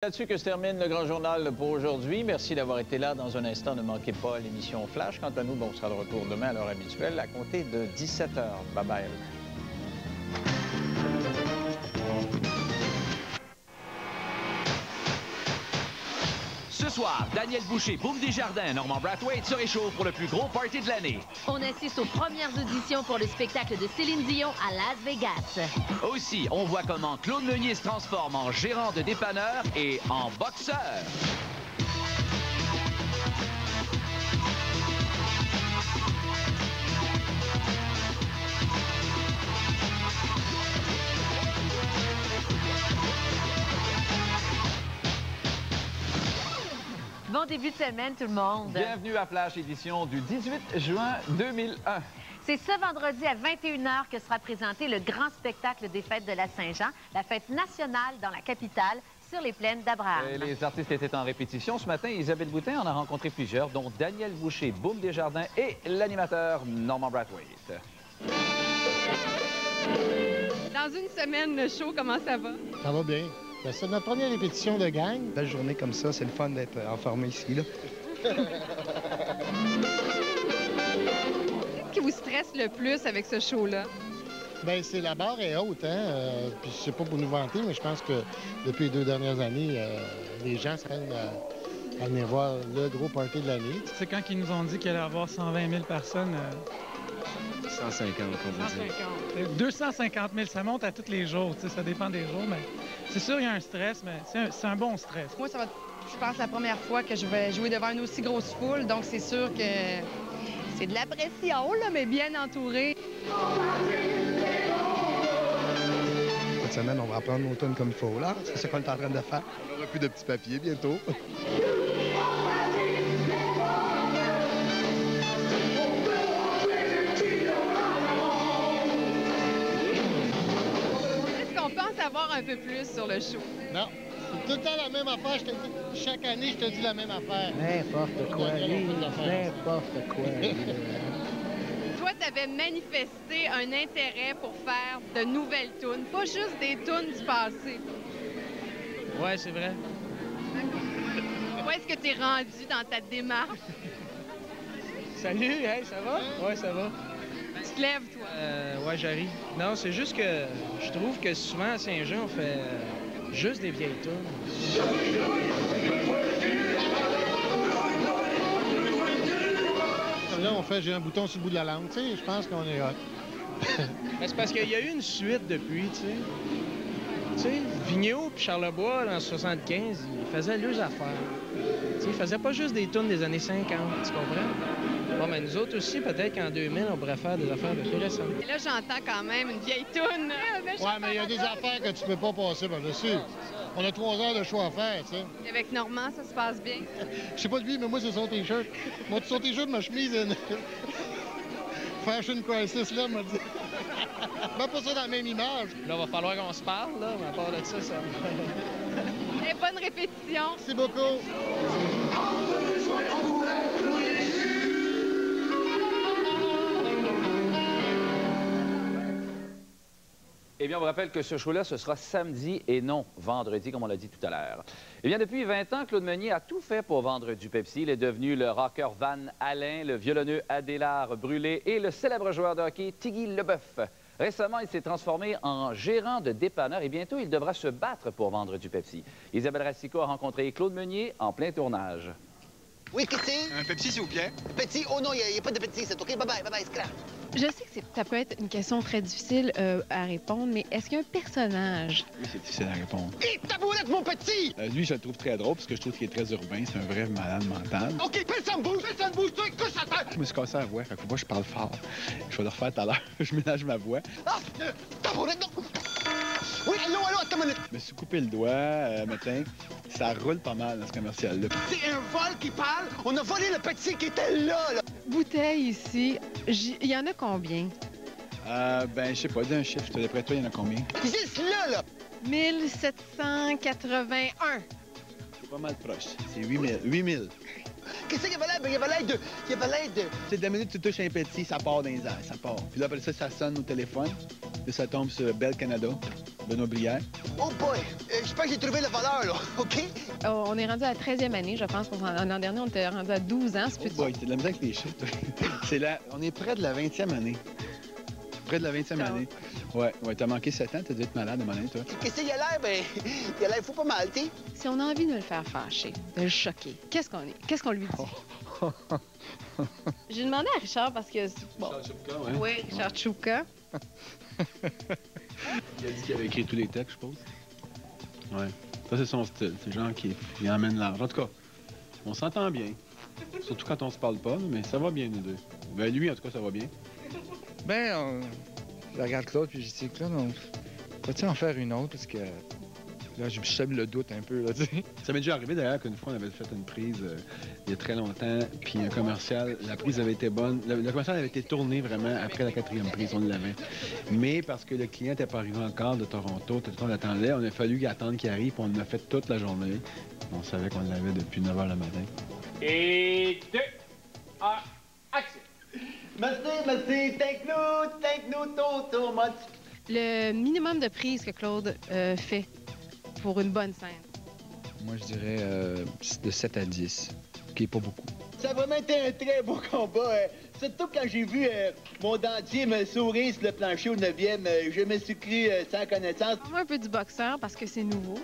Là-dessus que se termine le Grand Journal pour aujourd'hui. Merci d'avoir été là. Dans un instant, ne manquez pas l'émission Flash. Quant à nous, on sera de retour demain à l'heure habituelle à compter de 17h. Bye-bye. Ce soir, Daniel Boucher, Boum Desjardins, Normand Brathwaite se réchauffe pour le plus gros party de l'année. On assiste aux premières auditions pour le spectacle de Céline Dion à Las Vegas. Aussi, on voit comment Claude Meunier se transforme en gérant de dépanneur et en boxeur. Bon début de semaine, tout le monde. Bienvenue à Flash, édition du 18 juin 2001. C'est ce vendredi à 21h que sera présenté le grand spectacle des fêtes de la Saint-Jean, la fête nationale dans la capitale, sur les plaines d'Abraham. Les artistes étaient en répétition. Ce matin, Isabelle Boutin en a rencontré plusieurs, dont Daniel Boucher, Boum Desjardins et l'animateur Normand Brathwaite. Dans une semaine, le show, comment ça va? Ça va bien. Ben, c'est notre première répétition de gang. Belle journée comme ça, c'est le fun d'être en forme ici, là. Qu'est-ce qui vous stresse le plus avec ce show-là? Ben, c'est la barre est haute, hein. Puis je sais pas pour nous vanter, mais je pense que depuis les 2 dernières années, les gens s'attendent à venir voir le gros party de l'année. C'est quand ils nous ont dit qu'il allait y avoir 120 000 personnes. 150, on va dire. 150. 250 000, ça monte à tous les jours, tu sais, ça dépend des jours, mais c'est sûr, il y a un stress, mais c'est un bon stress. Moi, ça va être, je pense, la première fois que je vais jouer devant une aussi grosse foule, donc c'est sûr que c'est de la pression, là, mais bien entouré. Cette semaine, on va apprendre nos tunes comme il faut, là. C'est ce qu'on est en train de faire. On n'aura plus de petits papiers bientôt. Savoir un peu plus sur le show. Non, c'est tout le temps la même affaire. Je te dis, chaque année, je te dis la même affaire. N'importe quoi, n'importe quoi. Toi, tu avais manifesté un intérêt pour faire de nouvelles tunes, pas juste des tunes du passé. Ouais, c'est vrai. Où est-ce que tu es rendu dans ta démarche? Salut, hey, ça va? Ouais, ça va. Tu te lèves, toi? Ouais, j'arrive. Non, c'est juste que je trouve que souvent à Saint-Jean, on fait juste des vieilles tunes. Là, on fait j'ai un bouton sur le bout de la langue, tu sais, je pense qu'on est hot. Mais c'est parce qu'il y a eu une suite depuis, tu sais. Tu sais, Vigneault puis Charlebois, en 75, ils faisaient leurs affaires. Tu sais, ils faisaient pas juste des tunes des années 50, tu comprends? Bon, mais nous autres aussi, peut-être qu'en 2000, on pourrait faire des affaires de plus récentes. Et là, j'entends quand même une vieille toune. Ouais, mais il y a des affaires que tu peux pas passer par-dessus. On a 3 heures de choix à faire, tu sais. Avec Normand, ça se passe bien. Je sais pas de lui, mais moi, c'est son T-shirt. Moi, son T-shirt, ma chemise, une... Fashion Crisis, là, m'a dit. Mets pas ça dans la même image. Là, il va falloir qu'on se parle, là, mais à part de ça, ça... Et bonne répétition. Merci beaucoup. Eh bien, on vous rappelle que ce show-là, ce sera samedi et non vendredi, comme on l'a dit tout à l'heure. Eh bien, depuis 20 ans, Claude Meunier a tout fait pour vendre du Pepsi. Il est devenu le rocker Van Halen, le violonneux Adélard Brûlé et le célèbre joueur de hockey Tiggy Leboeuf. Récemment, il s'est transformé en gérant de dépanneur et bientôt, il devra se battre pour vendre du Pepsi. Isabelle Racicot a rencontré Claude Meunier en plein tournage. Oui, qu'est-ce que c'est? Un Pepsi, s'il vous plaît. Petit? Oh non, il n'y a pas de petit, c'est OK? Bye-bye, scrap. Je sais que ça peut être une question très difficile à répondre, mais est-ce qu'il y a un personnage? Oui, c'est difficile à répondre. Hé, tabourette, mon petit! Lui, je le trouve très drôle parce que je trouve qu'il est très urbain. C'est un vrai malade mental. OK, personne bouge, toi, couche à terre! Je me suis cassé la voix. Fait que moi, je parle fort. Je vais le refaire tout à l'heure. Je ménage ma voix. Ah! Tabourette, non! Oui, allô, attends une minute. Je me suis coupé le doigt matin. Ça roule pas mal dans ce commercial-là. C'est un vol qui parle. On a volé le petit qui était là. Bouteille ici, il y en a combien? Ben, je sais pas, dis un chiffre. D'après toi, il y en a combien? Juste là. 1781. C'est pas mal proche. C'est 8000. 8000. Qu'est-ce qu'il y avait l'air? Il y avait l'air de... C'est de la minute que tu touches un petit, ça part dans les airs, ça part. Puis là, après ça, ça sonne au téléphone. Puis ça tombe sur Bell Canada. Benoît Brière. Oh boy! Je pense que j'ai trouvé le voleur, là. OK? On est rendu à la 13e année, je pense. L'an dernier, on était rendu à 12 ans. Oh boy, t'as de la misère avec les chiffres. On est près de la 20e année. Près de la 20e année. Ouais, t'as manqué 7 ans, t'as dû être malade à un moment donné, toi. Qu'est-ce qu'il a l'air? Ben, il a l'air fou pas mal, tu sais. Si on a envie de le faire fâcher, de le choquer, qu'est-ce qu'on lui dit? J'ai demandé à Richard parce que... Bon. Richard Tchoupka, ouais. Oui, Richard Tchoupka. Il a dit qu'il avait écrit tous les textes, je suppose. Ouais. Ça, c'est son style. C'est le genre qui emmène l'argent. En tout cas, on s'entend bien. Surtout quand on se parle pas, mais ça va bien, nous deux. Ben, lui, en tout cas, ça va bien. Ben, je regarde Claude, puis je dis, Claude, faut-tu en faire une autre? Parce que là, je sème le doute un peu, là, tu sais. Ça m'est déjà arrivé, d'ailleurs, qu'une fois, on avait fait une prise il y a très longtemps, puis un commercial, la prise avait été bonne. Le commercial avait été tourné vraiment après la 4e prise, on l'avait. Mais parce que le client n'était pas arrivé encore de Toronto, tout le temps, on l'attendait, on a fallu attendre qu'il arrive, puis on l'a fait toute la journée. On savait qu'on l'avait depuis 9 h le matin. Et 2, 1, action! Merci, take-nous, tonton, much. Le minimum de prise que Claude fait pour une bonne scène. Moi, je dirais de 7 à 10, qui est pas beaucoup. Ça a vraiment été un très beau combat. Surtout quand j'ai vu mon dentier me sourire sur le plancher au 9e, je me suis cru sans connaissance. Un peu du boxeur parce que c'est nouveau.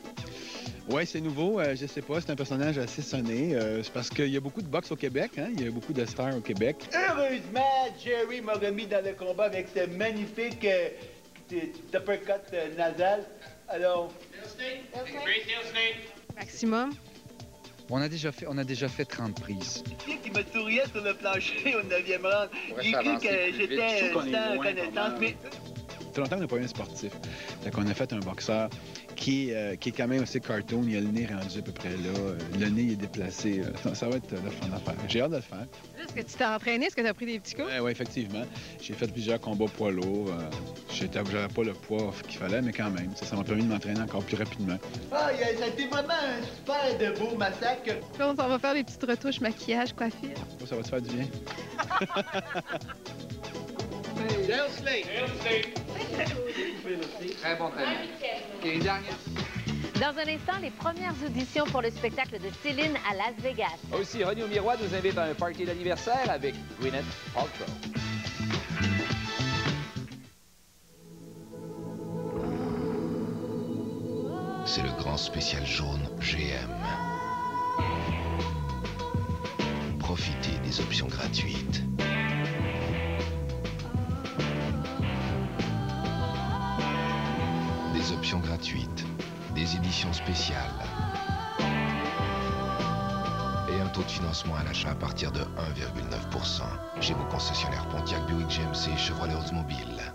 Oui, c'est nouveau. Je sais pas, c'est un personnage assez sonné. C'est parce qu'il y a beaucoup de boxe au Québec, hein? Il y a beaucoup de stars au Québec. Heureusement, Jerry m'a remis dans le combat avec ce magnifique uppercut nasal. Alors... Maximum. On a déjà fait 30 prises. Qui me souriait sur le plancher au 9e rang. J'ai cru que j'étais sans connaissance, mais... Ça fait longtemps qu'on n'a pas eu un sportif. Donc, on a fait un boxeur qui est quand même assez cartoon. Il a le nez rendu à peu près là. Le nez est déplacé. Ça va être le fun à faire. J'ai hâte de le faire. Est-ce que tu t'es entraîné? Est-ce que tu as pris des petits coups? Oui, effectivement. J'ai fait plusieurs combats poids lourds. J'avais pas le poids qu'il fallait, mais quand même. Ça m'a permis de m'entraîner encore plus rapidement. Ah, ça a été vraiment un super de beau massacre. Là, on va faire des petites retouches, maquillage, coiffure. Oh, ça va te faire du bien. Très bon traitement. Et une dernière. Dans un instant, les premières auditions pour le spectacle de Céline à Las Vegas. Aussi, René au Miroir nous invite à un party d'anniversaire avec Gwyneth Paltrow. C'est le grand spécial jaune GM. Profitez des options gratuites. Des options gratuites, des éditions spéciales et un taux de financement à l'achat à partir de 1,9% chez vos concessionnaires Pontiac, Buick, GMC et Chevrolet Oldsmobile.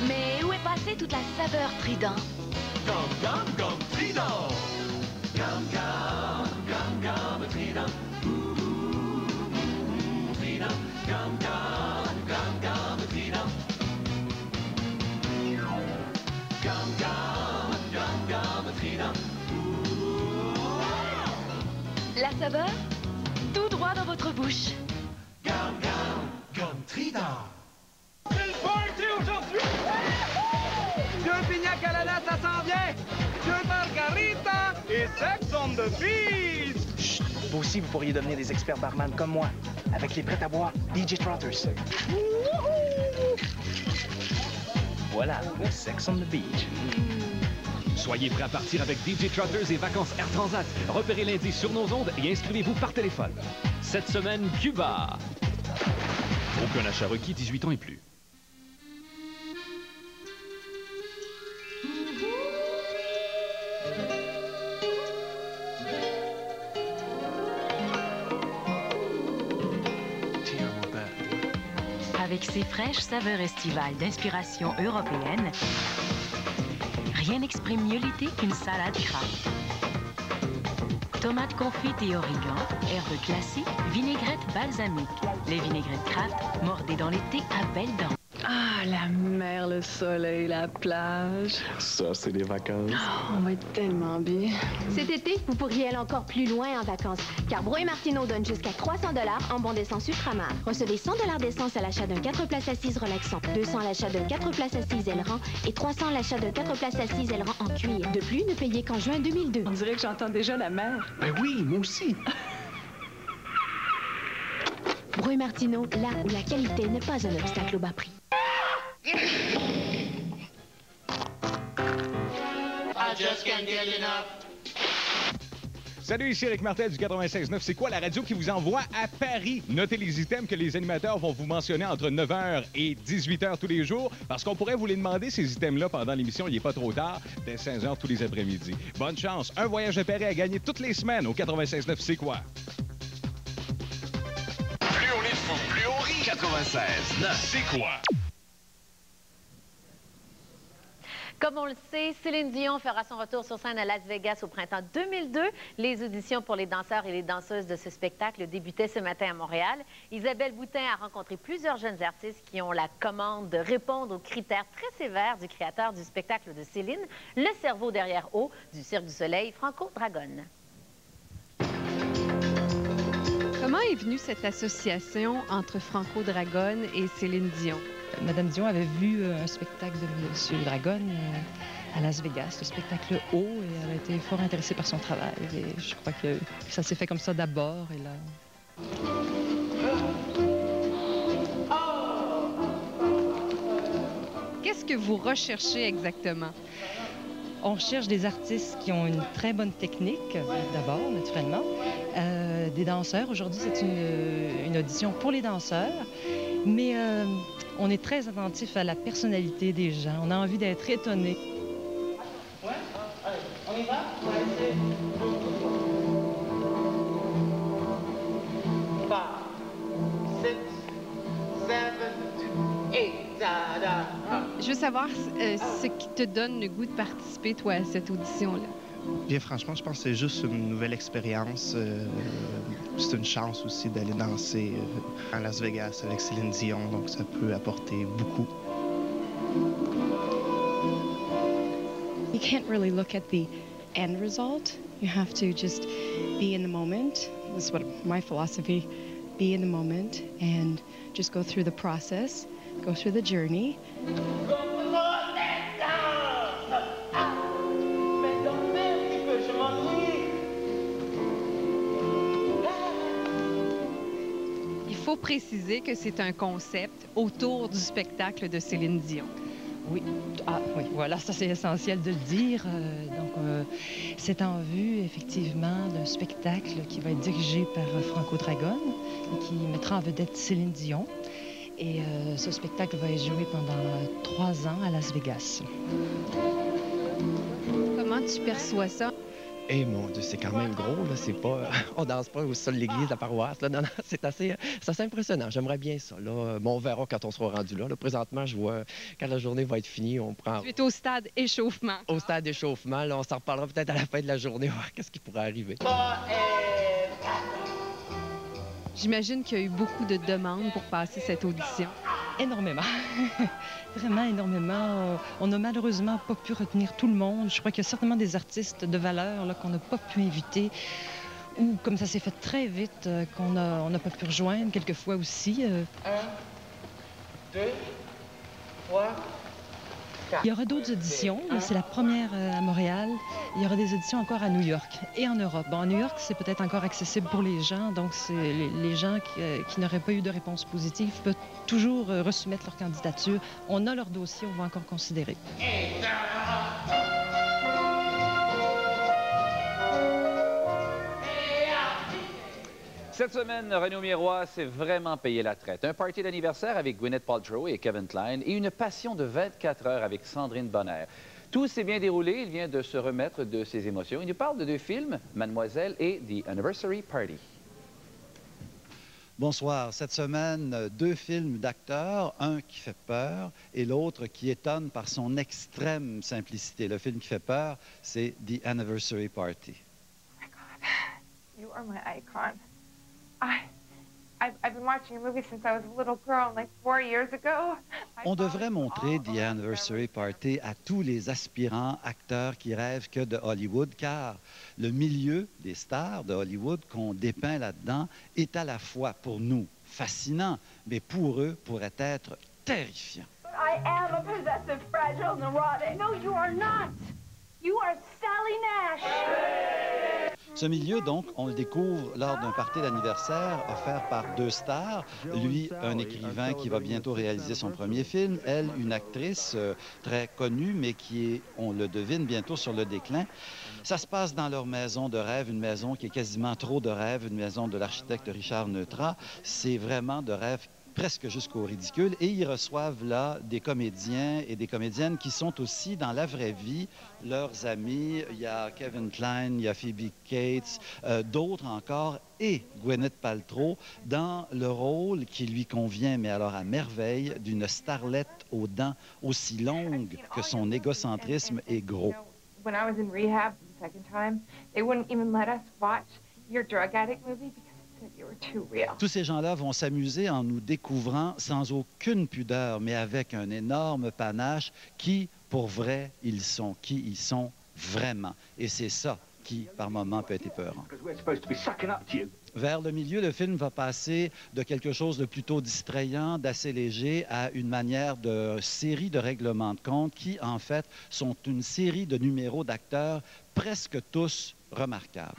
Mais où est passée toute la saveur Trident? Gum Trident! Gum Trident! Trident! Gum Trident! La saveur? Tout droit dans votre bouche. Gum Trident! C'est le party aujourd'hui! Deux pina coladas, ça s'en vient! Deux margaritas et sex on the beach! Chut! Vous aussi, vous pourriez devenir des experts barman comme moi, avec les prêts à boire DJ Trotters. Voilà, le sex on the beach. Soyez prêts à partir avec DJ Trotters et Vacances Air Transat. Repérez lundi sur nos ondes et inscrivez-vous par téléphone. Cette semaine, Cuba. Aucun achat requis, 18 ans et plus. Avec ses fraîches saveurs estivales d'inspiration européenne, rien n'exprime mieux l'été qu'une salade Kraft. Tomates confites et origan, herbes classiques, vinaigrette balsamique. Les vinaigrettes Kraft, mordées dans l'été à belles dents. Ah, la mer, le soleil, la plage. Ça, c'est les vacances. Oh, on va être tellement bien. Cet été, vous pourriez aller encore plus loin en vacances, car Bro et Martineau donne jusqu'à 300 $ en bon d'essence Ultramar. Recevez 100 $ d'essence à l'achat d'un 4 places assises relaxant, 200 à l'achat d'un 4 places assises aileron et 300 à l'achat d'un 4 places assises aileron en cuir. De plus, ne payez qu'en juin 2002. On dirait que j'entends déjà la mer. Ben oui, moi aussi. Bro et Martineau, là où la qualité n'est pas un obstacle au bas prix. I just can't get enough. Salut, ici Éric Martel du 96.9. C'est quoi la radio qui vous envoie à Paris? Notez les items que les animateurs vont vous mentionner entre 9h et 18h tous les jours, parce qu'on pourrait vous les demander, ces items-là, pendant l'émission. Il n'est pas trop tard, dès 15h tous les après-midi. Bonne chance. Un voyage à Paris à gagner toutes les semaines au 96.9. C'est quoi? Plus on est fou, plus on rit. 96.9. C'est quoi? Comme on le sait, Céline Dion fera son retour sur scène à Las Vegas au printemps 2002. Les auditions pour les danseurs et les danseuses de ce spectacle débutaient ce matin à Montréal. Isabelle Boutin a rencontré plusieurs jeunes artistes qui ont la commande de répondre aux critères très sévères du créateur du spectacle de Céline, le cerveau derrière eau du Cirque du Soleil, Franco Dragone. Comment est venue cette association entre Franco Dragone et Céline Dion? Madame Dion avait vu un spectacle de M. Dragone à Las Vegas, le spectacle haut, et elle a été fort intéressée par son travail. Et je crois que ça s'est fait comme ça d'abord. Et là... Qu'est-ce que vous recherchez exactement? On recherche des artistes qui ont une très bonne technique, d'abord, naturellement. Des danseurs. Aujourd'hui, c'est une audition pour les danseurs. Mais on est très attentif à la personnalité des gens. On a envie d'être étonnés. Ouais? Allez, on y va? On va essayer. 5, 6, 7, 8, da-da. Je veux savoir ce qui te donne le goût de participer, toi, à cette audition-là. Bien franchement, je pense que c'est juste une nouvelle expérience. C'est une chance aussi d'aller danser à Las Vegas avec Céline Dion, donc ça peut apporter beaucoup. You can't really look at the end result. You have to just be in the moment. That's what my philosophy, be in the moment and just go through the process, go through the journey. Il faut préciser que c'est un concept autour du spectacle de Céline Dion. Oui, oui, voilà, ça c'est essentiel de le dire. C'est en vue, effectivement, d'un spectacle qui va être dirigé par Franco Dragone et qui mettra en vedette Céline Dion. Et ce spectacle va être joué pendant 3 ans à Las Vegas. Comment tu perçois ça? Eh mon Dieu, c'est quand même gros, là, c'est pas... On danse pas au sol de l'église, la paroisse, là, non, non, c'est assez impressionnant, j'aimerais bien ça, là. Bon, on verra quand on sera rendu là. Présentement, je vois, quand la journée va être finie, on prend... Tu es au stade échauffement. Au stade échauffement, là, on s'en reparlera peut-être à la fin de la journée, voir qu'est-ce qui pourrait arriver. J'imagine qu'il y a eu beaucoup de demandes pour passer cette audition. Énormément. Vraiment énormément. On n'a malheureusement pas pu retenir tout le monde. Je crois qu'il y a certainement des artistes de valeur là, qu'on n'a pas pu inviter ou comme ça s'est fait très vite, qu'on n'a pas pu rejoindre quelquefois aussi. 1, 2, 3... Il y aura d'autres auditions. C'est la première à Montréal. Il y aura des auditions encore à New York et en Europe. Bon, à New York, c'est peut-être encore accessible pour les gens. Donc, les gens qui n'auraient pas eu de réponse positive peuvent toujours resoumettre leur candidature. On a leur dossier, on va encore considérer. Cette semaine, Renaud Miroir s'est vraiment payé la traite. Un party d'anniversaire avec Gwyneth Paltrow et Kevin Kline et une passion de 24 heures avec Sandrine Bonner. Tout s'est bien déroulé. Il vient de se remettre de ses émotions. Il nous parle de 2 films, Mademoiselle et The Anniversary Party. Bonsoir. Cette semaine, 2 films d'acteurs, un qui fait peur et l'autre qui étonne par son extrême simplicité. Le film qui fait peur, c'est The Anniversary Party. You are my icon. I've been watching your movie since I was a little girl, like 4 years ago. On devrait montrer The Anniversary Party à tous les aspirants acteurs qui rêvent que de Hollywood, car le milieu des stars de Hollywood qu'on dépeint là-dedans est à la fois pour nous fascinant, mais pour eux pourrait être terrifiant. I am a possessive, fragile, neurotic. No, you are not. You are Sally Nash. Ce milieu, donc, on le découvre lors d'un party d'anniversaire offert par deux stars. Lui, un écrivain qui va bientôt réaliser son premier film. Elle, une actrice très connue, mais qui est, on le devine, bientôt sur le déclin. Ça se passe dans leur maison de rêve, une maison qui est quasiment trop de rêve, une maison de l'architecte Richard Neutra. C'est vraiment de rêve presque jusqu'au ridicule. Et ils reçoivent là des comédiens et des comédiennes qui sont aussi dans la vraie vie leurs amis. Il y a Kevin Kline, il y a Phoebe Cates, d'autres encore, et Gwyneth Paltrow dans le rôle qui lui convient, mais alors à merveille, d'une starlette aux dents aussi longues que son égocentrisme est gros. When I was in rehab the second time, they wouldn't even let us watch your drug addict movie because tous ces gens-là vont s'amuser en nous découvrant sans aucune pudeur, mais avec un énorme panache qui, pour vrai, ils sont qui ils sont vraiment. Et c'est ça qui, par moments, peut être épeurant. Vers le milieu, le film va passer de quelque chose de plutôt distrayant, d'assez léger, à une manière de série de règlements de compte qui, en fait, sont une série de numéros d'acteurs presque tous remarquables.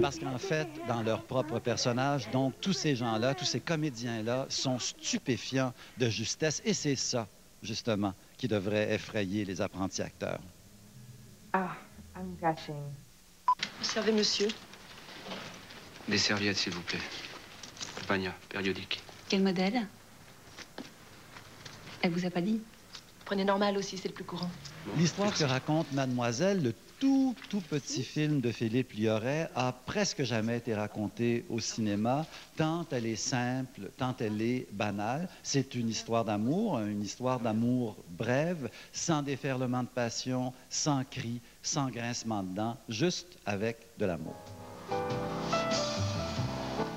Parce qu'en fait, dans leur propre personnage, donc, tous ces gens-là, tous ces comédiens-là sont stupéfiants de justesse. Et c'est ça, justement, qui devrait effrayer les apprentis acteurs. Ah, I'm gushing. Vous servez, monsieur? Des serviettes, s'il vous plaît. Pagna, périodique. Quel modèle? Elle vous a pas dit? Prenez normal aussi, c'est le plus courant. L'histoire que raconte Mademoiselle, le tout petit film de Philippe Liorret, a presque jamais été racontée au cinéma, tant elle est simple, tant elle est banale. C'est une histoire d'amour brève, sans déferlement de passion, sans cris, sans grincement de dents, juste avec de l'amour.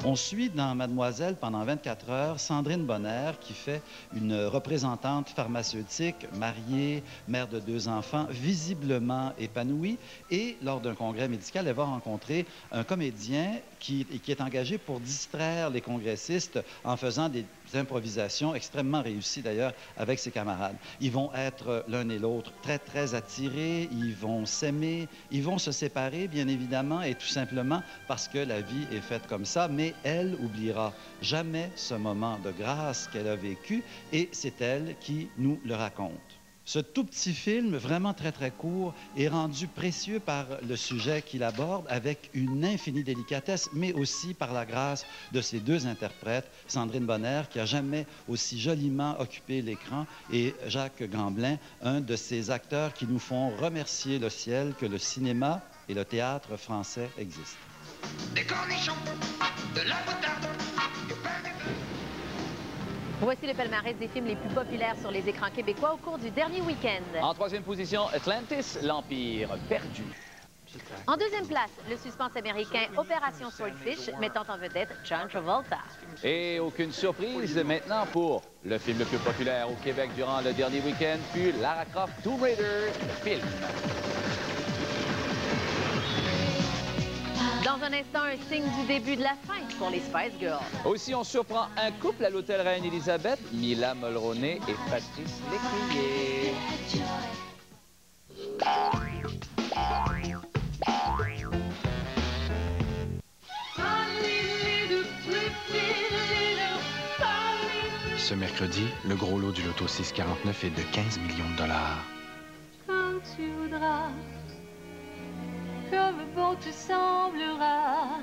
On suit dans Mademoiselle pendant 24 heures Sandrine Bonner qui fait une représentante pharmaceutique, mariée, mère de 2 enfants, visiblement épanouie. Et lors d'un congrès médical, elle va rencontrer un comédien qui est engagé pour distraire les congressistes en faisant des improvisations extrêmement réussies d'ailleurs avec ses camarades. Ils vont être l'un et l'autre très attirés, ils vont s'aimer, ils vont se séparer bien évidemment et tout simplement parce que la vie est faite comme ça, mais elle oubliera jamais ce moment de grâce qu'elle a vécu et c'est elle qui nous le raconte. Ce tout petit film, vraiment très court, est rendu précieux par le sujet qu'il aborde avec une infinie délicatesse, mais aussi par la grâce de ses 2 interprètes, Sandrine Bonner, qui a jamais aussi joliment occupé l'écran, et Jacques Gamblin, un de ces acteurs qui nous font remercier le ciel que le cinéma et le théâtre français existent. Des cornichons, de la moutarde, du pain de beurre. Voici le palmarès des films les plus populaires sur les écrans québécois au cours du dernier week-end. En 3e position, Atlantis, l'Empire perdu. En 2e place, le suspense américain Opération Swordfish, mettant en vedette John Travolta. Et aucune surprise maintenant pour le film le plus populaire au Québec durant le dernier week-end, puis Lara Croft Tomb Raider, le film. Dans un instant, un signe du début de la fin pour les Spice Girls. Aussi, on surprend un couple à l'hôtel Reine-Élisabeth, Mila Mulroney et Patrice Lécuyer. Ce mercredi, le gros lot du loto 649 est de 15 millions de dollars. Comme tu voudras, comme bon te semblera.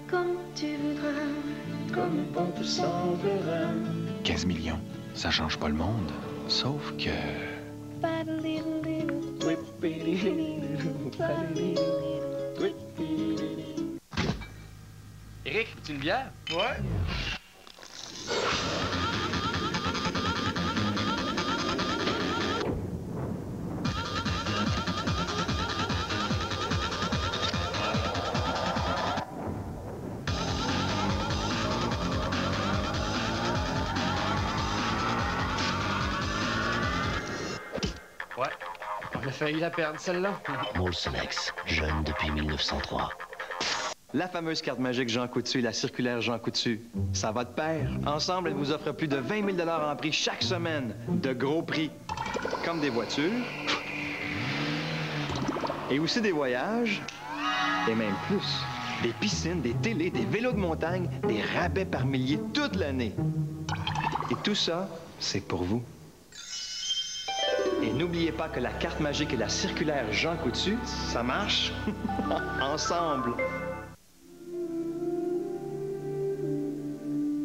Comme tu voudras, comme bon te semblera. 15 millions, ça change pas le monde, sauf que... Éric, veux-tu une bière? Ouais. failli la perdre, celle-là. Molsonex, jeune depuis 1903. La fameuse carte magique Jean Coutu et la circulaire Jean Coutu, ça va de pair. Ensemble, elles vous offrent plus de 20 000 en prix chaque semaine. De gros prix. Comme des voitures. Et aussi des voyages. Et même plus. Des piscines, des télés, des vélos de montagne, des rabais par milliers toute l'année. Et tout ça, c'est pour vous. Et n'oubliez pas que la carte magique et la circulaire Jean Coutu, ça marche ensemble.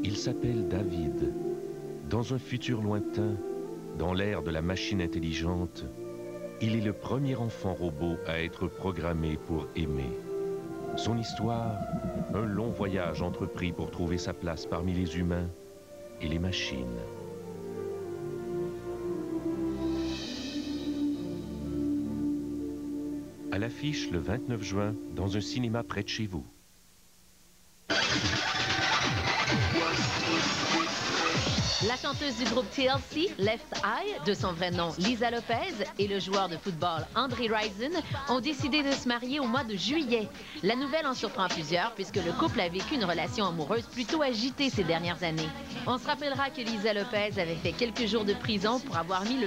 Il s'appelle David. Dans un futur lointain, dans l'ère de la machine intelligente, il est le premier enfant robot à être programmé pour aimer. Son histoire, un long voyage entrepris pour trouver sa place parmi les humains et les machines. À l'affiche le 29 juin, dans un cinéma près de chez vous. La chanteuse du groupe TLC, Left Eye, de son vrai nom Lisa Lopez, et le joueur de football Andre Rison ont décidé de se marier au mois de juillet. La nouvelle en surprend plusieurs puisque le couple a vécu une relation amoureuse plutôt agitée ces dernières années. On se rappellera que Lisa Lopez avait fait quelques jours de prison pour avoir mis le